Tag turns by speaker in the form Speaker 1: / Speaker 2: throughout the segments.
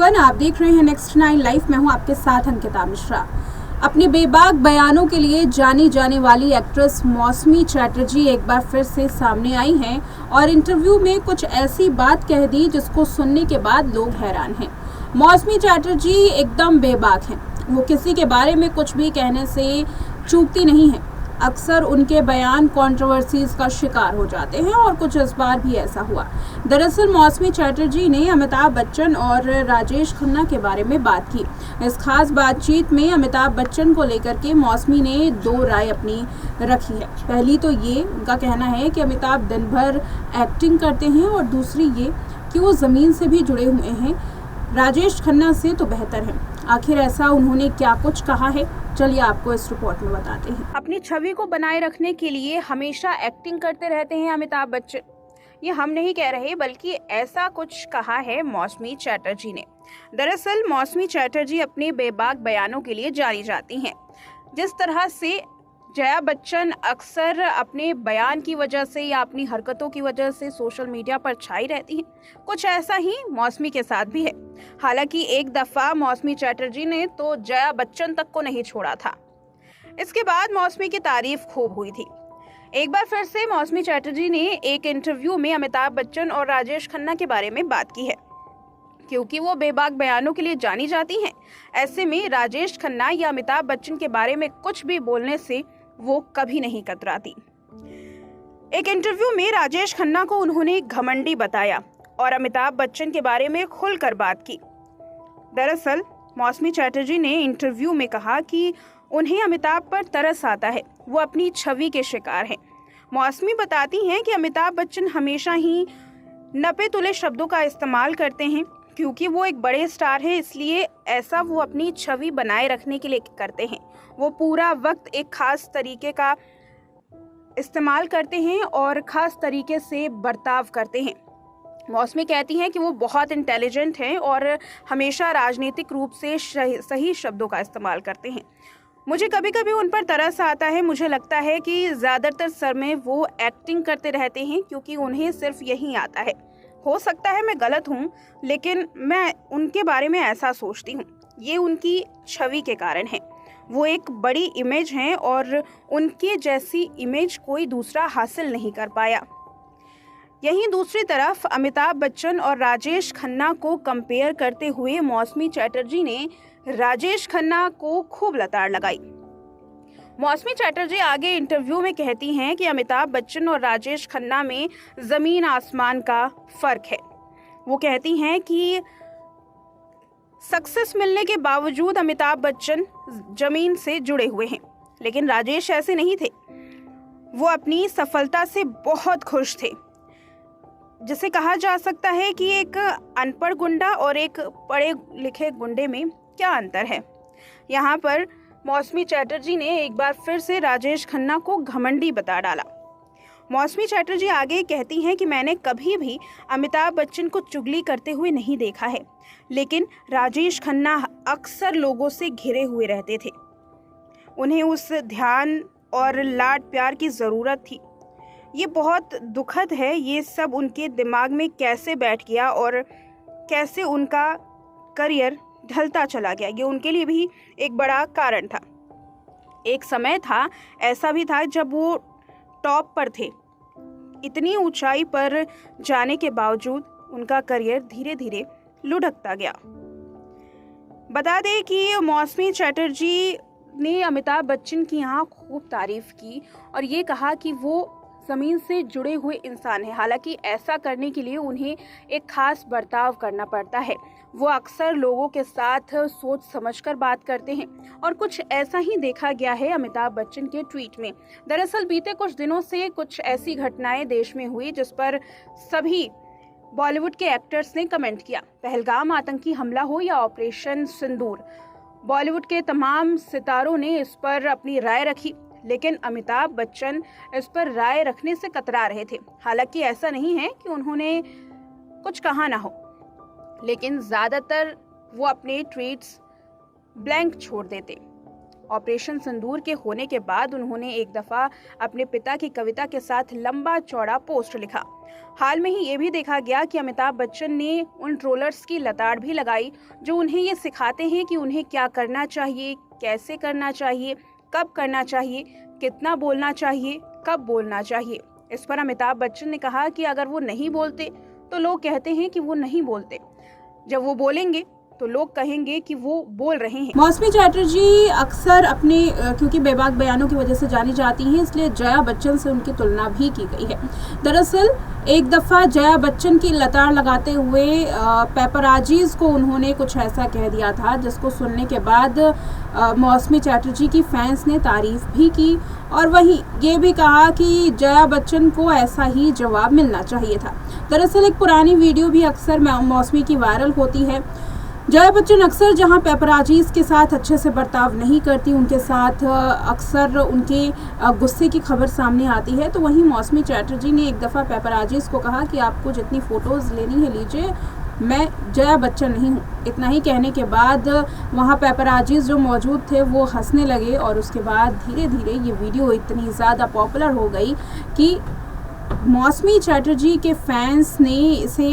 Speaker 1: Everyone, आप देख रहे हैं नेक्स्ट 9 लाइव। मैं हूं आपके साथ अंकिता मिश्रा। अपने बेबाक बयानों के लिए जानी जाने वाली एक्ट्रेस मौसमी चैटर्जी एक बार फिर से सामने आई हैं और इंटरव्यू में कुछ ऐसी बात कह दी जिसको सुनने के बाद लोग हैरान हैं। मौसमी चैटर्जी एकदम बेबाक हैं। वो किसी के बारे में कुछ भी कहने से चूकती नहीं है। अक्सर उनके बयान कंट्रोवर्सीज का शिकार हो जाते हैं और कुछ इस बार भी ऐसा हुआ। दरअसल मौसमी चैटर्जी ने अमिताभ बच्चन और राजेश खन्ना के बारे में बात की। इस खास बातचीत में अमिताभ बच्चन को लेकर के मौसमी ने दो राय अपनी रखी है। पहली तो ये उनका कहना है कि अमिताभ दिन भर एक्टिंग करते हैं और दूसरी ये कि वो ज़मीन से भी जुड़े हुए हैं, राजेश खन्ना से तो बेहतर है। आखिर ऐसा उन्होंने क्या कुछ कहा है, चलिए आपको इस रिपोर्ट में बताते हैं।
Speaker 2: अपनी छवि को बनाए रखने के लिए हमेशा एक्टिंग करते रहते हैं अमिताभ बच्चन। ये हम नहीं कह रहे, बल्कि ऐसा कुछ कहा है मौसमी चैटर्जी ने। दरअसल मौसमी चैटर्जी अपने बेबाक बयानों के लिए जानी जाती हैं। जिस तरह से जया बच्चन अक्सर अपने बयान की वजह से या अपनी हरकतों की वजह से सोशल मीडिया पर छाई रहती हैं, कुछ ऐसा ही मौसमी के साथ भी है। हालांकि एक दफा मौसमी चैटर्जी ने तो जया बच्चन तक को नहीं छोड़ा था। इसके बाद मौसमी की तारीफ खूब हुई थी। एक बार फिर से मौसमी चैटर्जी ने एक इंटरव्यू में अमिताभ बच्चन और राजेश खन्ना के बारे में बात की है। क्योंकि वो बेबाक बयानों के लिए जानी जाती हैं, ऐसे में राजेश खन्ना या अमिताभ बच्चन के बारे में कुछ भी बोलने से वो कभी नहीं कतराती। एक इंटरव्यू में राजेश खन्ना को उन्होंने घमंडी बताया और अमिताभ बच्चन के बारे में खुलकर बात की। दरअसल मौसमी चैटर्जी ने इंटरव्यू में कहा कि उन्हें अमिताभ पर तरस आता है, वो अपनी छवि के शिकार हैं। मौसमी बताती हैं कि अमिताभ बच्चन हमेशा ही नपे तुले शब्दों का इस्तेमाल करते हैं। क्योंकि वो एक बड़े स्टार हैं, इसलिए ऐसा वो अपनी छवि बनाए रखने के लिए करते हैं। वो पूरा वक्त एक खास तरीके का इस्तेमाल करते हैं और खास तरीके से बर्ताव करते हैं। मौसमी कहती हैं कि वो बहुत इंटेलिजेंट हैं और हमेशा राजनीतिक रूप से सही शब्दों का इस्तेमाल करते हैं। मुझे कभी कभी उन पर तरस आता है। मुझे लगता है कि ज़्यादातर समय वो एक्टिंग करते रहते हैं क्योंकि उन्हें सिर्फ यही आता है। हो सकता है मैं गलत हूँ, लेकिन मैं उनके बारे में ऐसा सोचती हूँ। ये उनकी छवि के कारण है। वो एक बड़ी इमेज हैं और उनके जैसी इमेज कोई दूसरा हासिल नहीं कर पाया। यहीं दूसरी तरफ अमिताभ बच्चन और राजेश खन्ना को कंपेयर करते हुए मौसमी चैटर्जी ने राजेश खन्ना को खूब लताड़ लगाई। मौसमी चैटर्जी आगे इंटरव्यू में कहती हैं कि अमिताभ बच्चन और राजेश खन्ना में ज़मीन आसमान का फ़र्क है। वो कहती हैं कि सक्सेस मिलने के बावजूद अमिताभ बच्चन ज़मीन से जुड़े हुए हैं, लेकिन राजेश ऐसे नहीं थे। वो अपनी सफलता से बहुत खुश थे। जिसे कहा जा सकता है कि एक अनपढ़ गुंडा और एक पढ़े लिखे गुंडे में क्या अंतर है। यहाँ पर मौसमी चैटर्जी ने एक बार फिर से राजेश खन्ना को घमंडी बता डाला। मौसमी चैटर्जी आगे कहती हैं कि मैंने कभी भी अमिताभ बच्चन को चुगली करते हुए नहीं देखा है, लेकिन राजेश खन्ना अक्सर लोगों से घिरे हुए रहते थे। उन्हें उस ध्यान और लाड प्यार की ज़रूरत थी। ये बहुत दुखद है, ये सब उनके दिमाग में कैसे बैठ गया और कैसे उनका करियर ढलता चला गया, ये उनके लिए भी एक बड़ा कारण था। एक समय था, ऐसा भी था जब वो टॉप पर थे। इतनी ऊंचाई पर जाने के बावजूद उनका करियर धीरे धीरे लुढ़कता गया। बता दें कि मौसमी चैटर्जी ने अमिताभ बच्चन की यहाँ खूब तारीफ की और ये कहा कि वो ज़मीन से जुड़े हुए इंसान हैं। हालांकि ऐसा करने के लिए उन्हें एक खास बर्ताव करना पड़ता है। वो अक्सर लोगों के साथ सोच समझकर बात करते हैं और कुछ ऐसा ही देखा गया है अमिताभ बच्चन के ट्वीट में। दरअसल बीते कुछ दिनों से कुछ ऐसी घटनाएं देश में हुई जिस पर सभी बॉलीवुड के एक्टर्स ने कमेंट किया। पहलगाम आतंकी हमला हो या ऑपरेशन सिंदूर, बॉलीवुड के तमाम सितारों ने इस पर अपनी राय रखी, लेकिन अमिताभ बच्चन इस पर राय रखने से कतरा रहे थे। हालांकि ऐसा नहीं है कि उन्होंने कुछ कहा ना हो, लेकिन ज़्यादातर वो अपने ट्वीट्स ब्लैंक छोड़ देते ऑपरेशन सिंदूर के होने के बाद उन्होंने एक दफ़ा अपने पिता की कविता के साथ लंबा चौड़ा पोस्ट लिखा। हाल में ही ये भी देखा गया कि अमिताभ बच्चन ने उन ट्रोलर्स की लताड़ भी लगाई जो उन्हें ये सिखाते हैं कि उन्हें क्या करना चाहिए, कैसे करना चाहिए, कब करना चाहिए, कितना बोलना चाहिए, कब बोलना चाहिए। इस पर अमिताभ बच्चन ने कहा कि अगर वो नहीं बोलते तो लोग कहते हैं कि वो नहीं बोलते, जब वो बोलेंगे तो लोग कहेंगे कि वो बोल रहे हैं।
Speaker 1: मौसमी चैटर्जी अक्सर अपने क्योंकि बेबाक बयानों की वजह से जानी जाती हैं, इसलिए जया बच्चन से उनकी तुलना भी की गई है। दरअसल एक दफ़ा जया बच्चन की लताड़ लगाते हुए पेपराजीज को उन्होंने कुछ ऐसा कह दिया था जिसको सुनने के बाद मौसमी चैटर्जी की फैंस ने तारीफ भी की और वहीं ये भी कहा कि जया बच्चन को ऐसा ही जवाब मिलना चाहिए था। दरअसल एक पुरानी वीडियो भी अक्सर मौसमी की वायरल होती है। जया बच्चन अक्सर जहां पेपराजीज के साथ अच्छे से बर्ताव नहीं करती, उनके साथ अक्सर उनके गुस्से की खबर सामने आती है, तो वहीं मौसमी चैटर्जी ने एक दफ़ा पेपराजीज को कहा कि आपको जितनी फ़ोटोज़ लेनी है लीजिए, मैं जया बच्चन नहीं हूँ। इतना ही कहने के बाद वहाँ पेपराजीज जो मौजूद थे वो हंसने लगे और उसके बाद धीरे धीरे ये वीडियो इतनी ज़्यादा पॉपुलर हो गई कि मौसमी चैटर्जी के फैंस ने इसे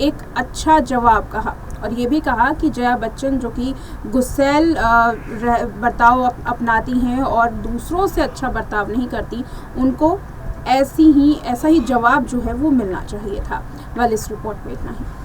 Speaker 1: एक अच्छा जवाब कहा और ये भी कहा कि जया बच्चन जो कि गुस्सैल बर्ताव अपनाती हैं और दूसरों से अच्छा बर्ताव नहीं करती, उनको ऐसा ही जवाब जो है वो मिलना चाहिए था। वाल इस रिपोर्ट में इतना ही।